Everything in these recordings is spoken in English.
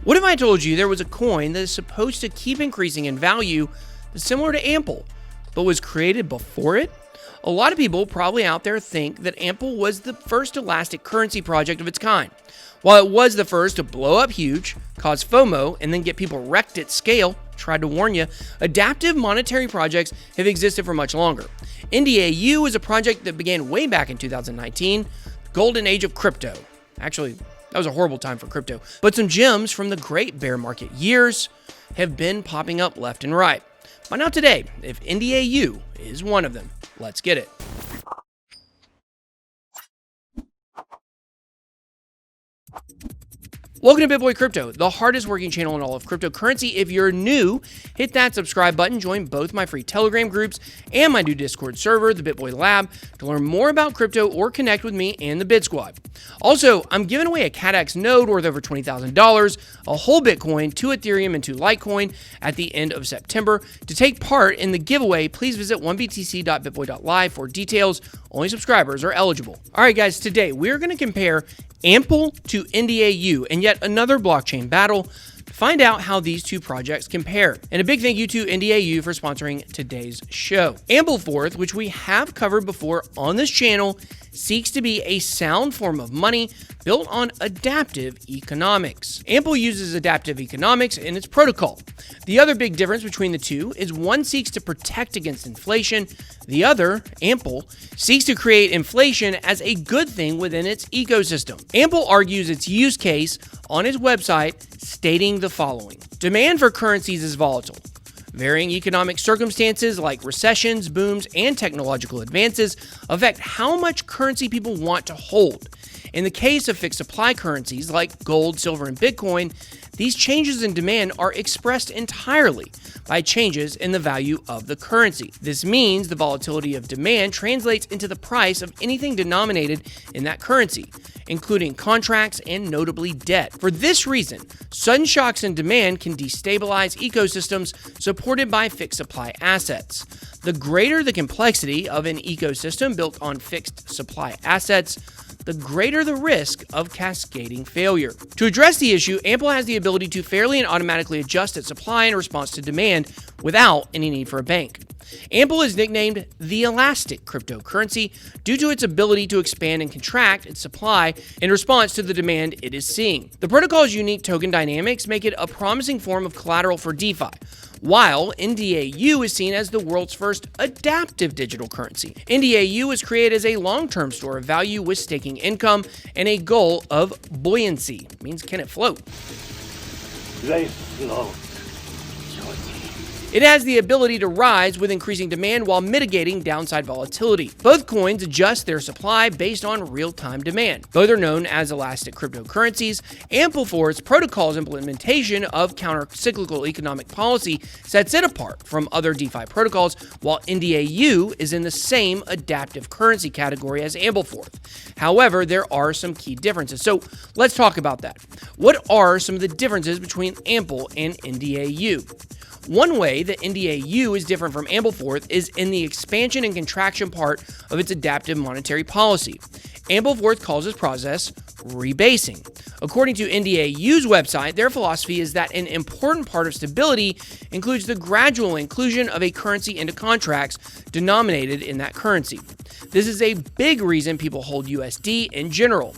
What if I told you there was a coin that is supposed to keep increasing in value that's similar to Ample, but was created before it? A lot of people probably out there think that Ample was the first elastic currency project of its kind. While it was the first to blow up huge, cause FOMO, and then get people wrecked at scale, tried to warn you, adaptive monetary projects have existed for much longer. NDAU is a project that began way back in 2019, the golden age of crypto. Actually, that was a horrible time for crypto, but some gems from the great bear market years have been popping up left and right. Find out today if NDAU is one of them. Let's get it. Welcome to BitBoy Crypto, the hardest working channel in all of cryptocurrency. If you're new, hit that subscribe button, join both my free Telegram groups and my new Discord server, the BitBoy.Live, to learn more about crypto or connect with me and the Bit Squad. Also, I'm giving away a CADX node worth over $20,000, a whole Bitcoin, 2 Ethereum, and 2 Litecoin at the end of September. To take part in the giveaway, please visit 1btc.BitBoy.Live for details. Only subscribers are eligible. All right, guys, today we're going to compare Ample to NDAU and yet another blockchain battle to find out how these two projects compare. And a big thank you to NDAU for sponsoring today's show. Ampleforth, which we have covered before on this channel, seeks to be a sound form of money built on adaptive economics. Ample uses adaptive economics in its protocol. The other big difference between the two is one seeks to protect against inflation. The other, Ample, seeks to create inflation as a good thing within its ecosystem. Ample argues its use case on its website, stating the following: demand for currencies is volatile. Varying economic circumstances like recessions, booms, and technological advances affect how much currency people want to hold. In the case of fixed supply currencies like gold, silver, and Bitcoin, these changes in demand are expressed entirely by changes in the value of the currency. This means the volatility of demand translates into the price of anything denominated in that currency, including contracts and notably debt. For this reason, sudden shocks in demand can destabilize ecosystems supported by fixed supply assets. The greater the complexity of an ecosystem built on fixed supply assets, the greater the risk of cascading failure. To address the issue, Ample has the ability to fairly and automatically adjust its supply in response to demand without any need for a bank. Ample is nicknamed the elastic cryptocurrency due to its ability to expand and contract its supply in response to the demand it is seeing. The protocol's unique token dynamics make it a promising form of collateral for DeFi, while NDAU is seen as the world's first adaptive digital currency. NDAU was created as a long-term store of value with staking income and a goal of buoyancy. It means can it float? They float. It has the ability to rise with increasing demand while mitigating downside volatility. Both coins adjust their supply based on real-time demand. Both are known as elastic cryptocurrencies. Ampleforth's protocol's implementation of counter-cyclical economic policy sets it apart from other DeFi protocols, while NDAU is in the same adaptive currency category as Ampleforth. However, there are some key differences. So let's talk about that. What are some of the differences between Ample and NDAU? One way that NDAU is different from Ampleforth is in the expansion and contraction part of its adaptive monetary policy. Ampleforth calls this process rebasing. According to NDAU's website, their philosophy is that an important part of stability includes the gradual inclusion of a currency into contracts denominated in that currency. This is a big reason people hold USD in general,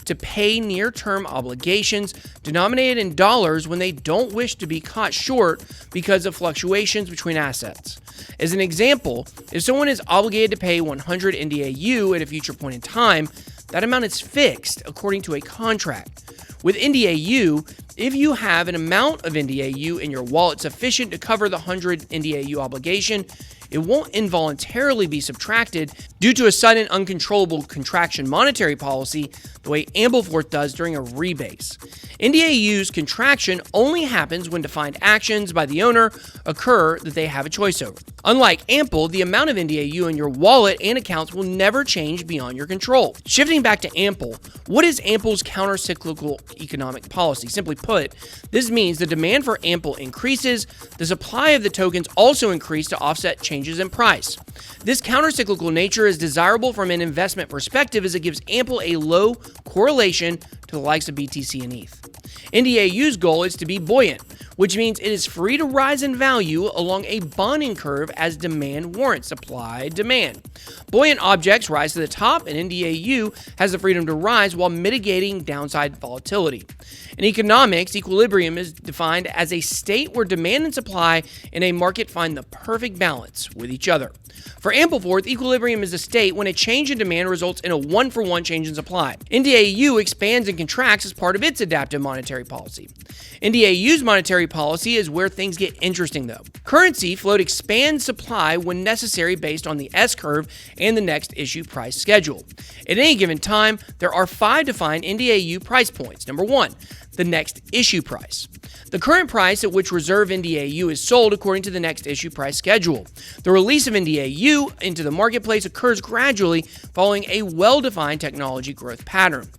to pay near-term obligations denominated in dollars when they don't wish to be caught short because of fluctuations between assets. As an example, if someone is obligated to pay 100 NDAU at a future point in time, that amount is fixed according to a contract. With NDAU, if you have an amount of NDAU in your wallet sufficient to cover the 100 NDAU obligation, it won't involuntarily be subtracted due to a sudden uncontrollable contraction monetary policy the way Ampleforth does during a rebase. NDAU's contraction only happens when defined actions by the owner occur that they have a choice over. Unlike Ample, the amount of NDAU in your wallet and accounts will never change beyond your control. Shifting back to Ample, what is Ample's counter-cyclical economic policy? Simply put, this means the demand for Ample increases, the supply of the tokens also increase to offset changes changes in price. This countercyclical nature is desirable from an investment perspective as it gives Ample a low correlation to the likes of BTC and ETH. NDAU's goal is to be buoyant, which means it is free to rise in value along a bonding curve as demand warrants, supply-demand. Buoyant objects rise to the top, and NDAU has the freedom to rise while mitigating downside volatility. In economics, equilibrium is defined as a state where demand and supply in a market find the perfect balance with each other. For Ampleforth, equilibrium is a state when a change in demand results in a one-for-one change in supply. NDAU expands and contracts as part of its adaptive monetary policy. NDAU's monetary policy is where things get interesting, though. Currency float expands supply when necessary based on the S-curve and the next issue price schedule. At any given time, there are 5 defined NDAU price points. Number 1, the next issue price. The current price at which reserve NDAU is sold according to the next issue price schedule. The release of NDAU into the marketplace occurs gradually following a well-defined technology growth pattern.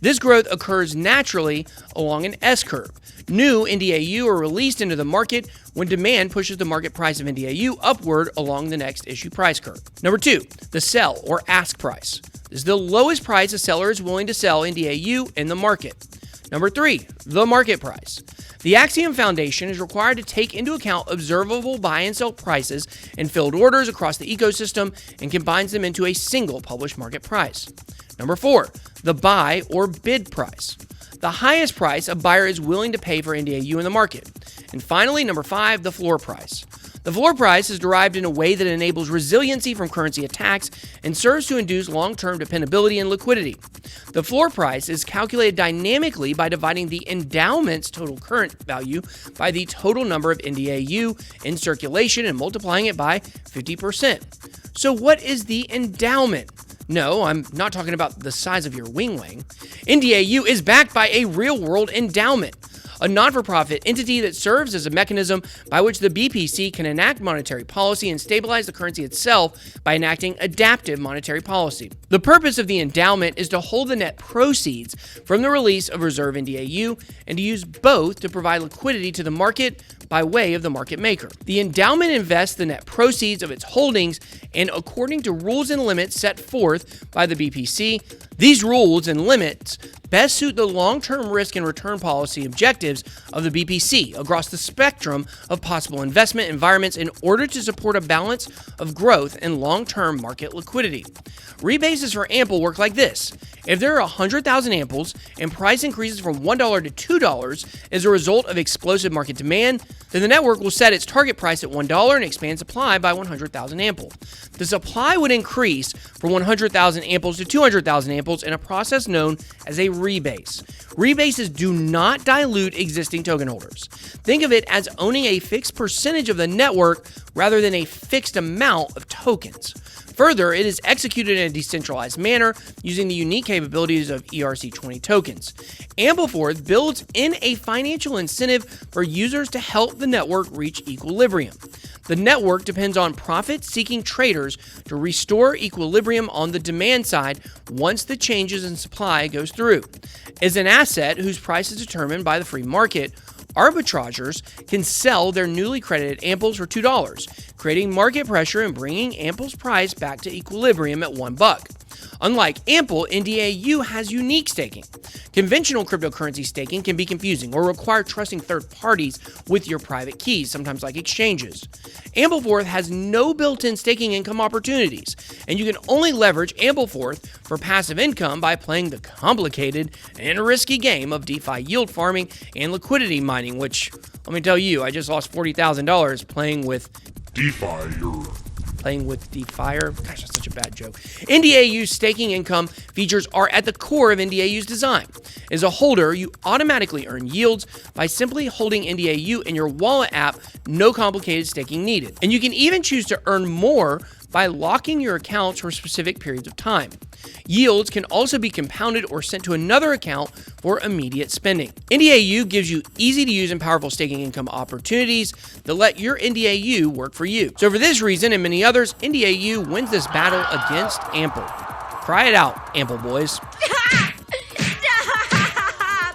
This growth occurs naturally along an S-curve. New NDAU are released into the market when demand pushes the market price of NDAU upward along the next issue price curve. Number 2, the sell or ask price. This is the lowest price a seller is willing to sell NDAU in the market. Number 3, the market price. The Axiom Foundation is required to take into account observable buy and sell prices and filled orders across the ecosystem and combines them into a single published market price. Number 4, the buy or bid price. The highest price a buyer is willing to pay for NDAU in the market. And finally, number 5, the floor price. The floor price is derived in a way that enables resiliency from currency attacks and serves to induce long-term dependability and liquidity. The floor price is calculated dynamically by dividing the endowment's total current value by the total number of NDAU in circulation and multiplying it by 50%. So what is the endowment? No, I'm not talking about the size of your wing. NDAU is backed by a real-world endowment, a non-for-profit entity that serves as a mechanism by which the BPC can enact monetary policy and stabilize the currency itself by enacting adaptive monetary policy. The purpose of the endowment is to hold the net proceeds from the release of reserve NDAU and to use both to provide liquidity to the market by way of the market maker. The endowment invests the net proceeds of its holdings, and according to rules and limits set forth by the BPC, these rules and limits best suit the long-term risk and return policy objectives of the BPC across the spectrum of possible investment environments in order to support a balance of growth and long-term market liquidity. Rebases for Ample work like this. If there are 100,000 Amples and price increases from $1 to $2 as a result of explosive market demand, then the network will set its target price at $1 and expand supply by 100,000 Ample. The supply would increase from 100,000 Amples to 200,000 Amples in a process known as a rebase. Rebases do not dilute existing token holders. Think of it as owning a fixed percentage of the network rather than a fixed amount of tokens. Further, it is executed in a decentralized manner using the unique capabilities of ERC20 tokens. Ampleforth builds in a financial incentive for users to help the network reach equilibrium. The network depends on profit-seeking traders to restore equilibrium on the demand side once the changes in supply goes through. As an asset whose price is determined by the free market, arbitrageurs can sell their newly credited Amples for $2, creating market pressure and bringing Ample's price back to equilibrium at $1. Unlike Ample, NDAU has unique staking. Conventional cryptocurrency staking can be confusing or require trusting third parties with your private keys, sometimes like exchanges. Ampleforth has no built-in staking income opportunities, and you can only leverage Ampleforth for passive income by playing the complicated and risky game of DeFi yield farming and liquidity mining, which, let me tell you, I just lost $40,000 playing with DeFi. Gosh, that's such a bad joke. NDAU's staking income features are at the core of NDAU's design. As a holder, you automatically earn yields by simply holding NDAU in your wallet app, no complicated staking needed. And you can even choose to earn more by locking your accounts for specific periods of time. Yields can also be compounded or sent to another account for immediate spending. NDAU gives you easy-to-use and powerful staking income opportunities that let your NDAU work for you. So for this reason and many others, NDAU wins this battle against Ample. Try it out, Ample boys. Stop!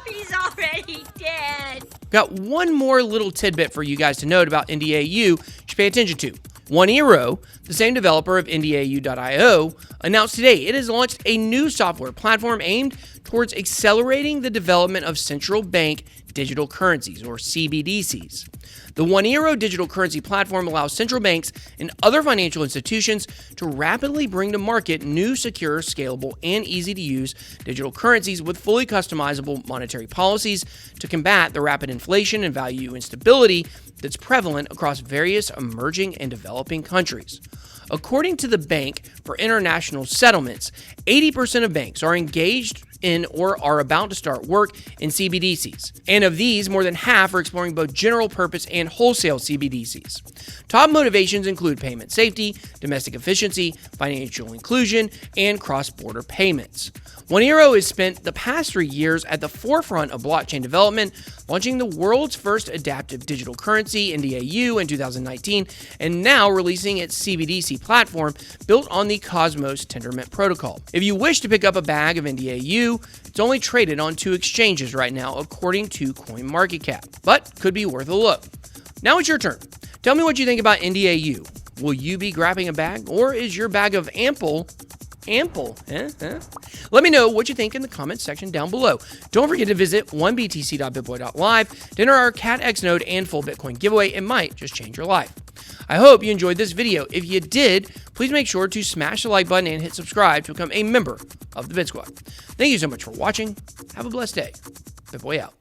He's already dead. Got one more little tidbit for you guys to note about NDAU you should pay attention to. OneEro, the same developer of Ndau.io, announced today it has launched a new software platform aimed towards accelerating the development of central bank digital currencies, or CBDCs. The OneEro digital currency platform allows central banks and other financial institutions to rapidly bring to market new, secure, scalable, and easy-to-use digital currencies with fully customizable monetary policies to combat the rapid inflation and value instability that's prevalent across various emerging and developing countries. According to the Bank for International Settlements, 80% of banks are engaged in or are about to start work in CBDCs. And of these, more than half are exploring both general purpose and wholesale CBDCs. Top motivations include payment safety, domestic efficiency, financial inclusion, and cross-border payments. OneEro has spent the past 3 years at the forefront of blockchain development, launching the world's first adaptive digital currency, Ndau, in 2019, and now releasing its CBDC platform built on the Cosmos Tendermint protocol. If you wish to pick up a bag of Ndau, it's only traded on 2 exchanges right now, according to CoinMarketCap, but could be worth a look. Now it's your turn. Tell me what you think about Ndau. Will you be grabbing a bag, or is your bag of Ample? Let me know what you think in the comments section down below. Don't forget to visit 1btc.BitBoy.Live to enter our Cat X node and full Bitcoin giveaway. It might just change your life. I hope you enjoyed this video. If you did, please make sure to smash the like button and hit subscribe to become a member of the Bit Squad. Thank you so much for watching. Have a blessed day. BitBoy out.